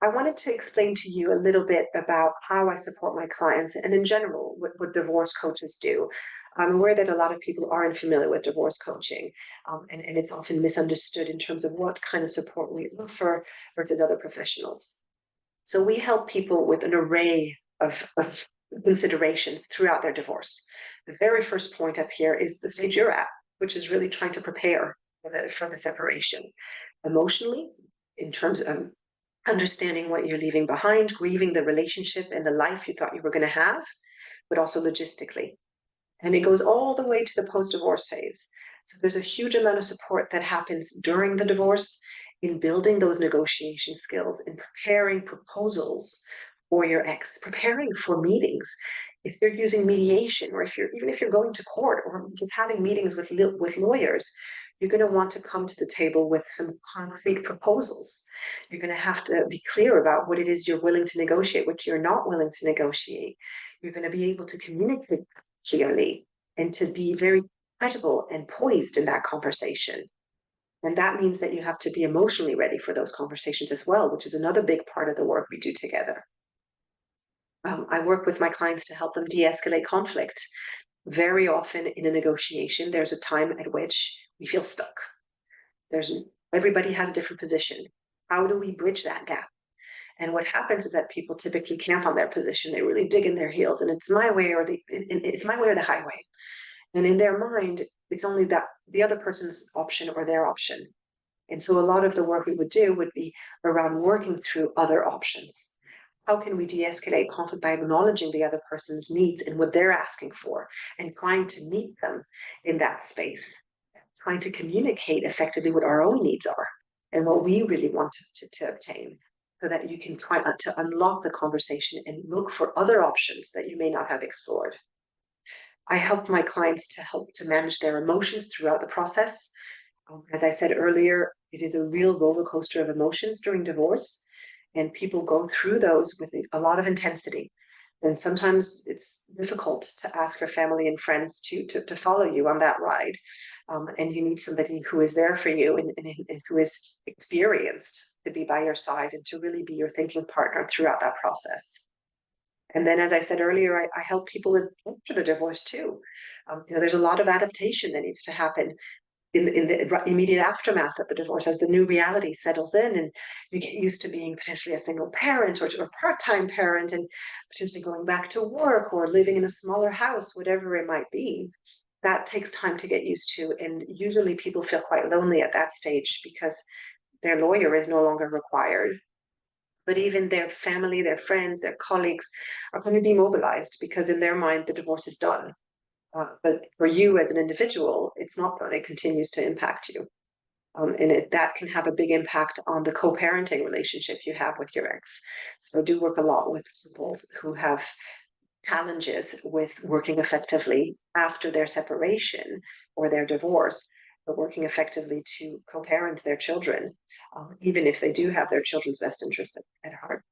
I wanted to explain to you a little bit about how I support my clients and, in general, what divorce coaches do. I'm aware that a lot of people aren't familiar with divorce coaching, and it's often misunderstood in terms of what kind of support we offer versus other professionals. So we help people with an array of considerations throughout their divorce. The very first point up here is the stage you're at, which is really trying to prepare for the separation emotionally, in terms of understanding what you're leaving behind, grieving the relationship and the life you thought you were going to have, but also logistically. And it goes all the way to the post divorce phase. So there's a huge amount of support that happens during the divorce in building those negotiation skills, in preparing proposals for your ex, preparing for meetings. If you're using mediation, or if you're even if you're going to court or just having meetings with lawyers, you're going to want to come to the table with some concrete proposals. You're going to have to be clear about what it is you're willing to negotiate, what you're not willing to negotiate. You're going to be able to communicate clearly and to be very credible and poised in that conversation. And that means that you have to be emotionally ready for those conversations as well, which is another big part of the work we do together. I work with my clients to help them de escalate conflict. Very often in a negotiation, there's a time at which we feel stuck. There's Everybody has a different position. How do we bridge that gap? And what happens is that people typically camp on their position. They really dig in their heels, and it's my way or the highway. And in their mind, it's only that the other person's option or their option. And so a lot of the work we would do would be around working through other options. How can we de-escalate conflict by acknowledging the other person's needs and what they're asking for, and trying to meet them in that space, trying to communicate effectively what our own needs are and what we really want to obtain, so that you can try to unlock the conversation and look for other options that you may not have explored. I help my clients to help to manage their emotions throughout the process. As I said earlier, it is a real roller coaster of emotions during divorce, and people go through those with a lot of intensity. And sometimes it's difficult to ask your family and friends to follow you on that ride. And you need somebody who is there for you, and who is experienced to be by your side and to really be your thinking partner throughout that process. And then, as I said earlier, I help people after the divorce too. There's a lot of adaptation that needs to happen in the immediate aftermath of the divorce, as the new reality settles in and you get used to being potentially a single parent, or a part-time parent, and potentially going back to work or living in a smaller house, whatever it might be. That takes time to get used to, and usually people feel quite lonely at that stage because their lawyer is no longer required. But even their family, their friends, their colleagues are kind of demobilized because in their mind the divorce is done. But for you as an individual, it's not done. It continues to impact you. That can have a big impact on the co-parenting relationship you have with your ex. So I do work a lot with couples who have challenges with working effectively after their separation or their divorce, but working effectively to co-parent their children, even if they do have their children's best interest at heart.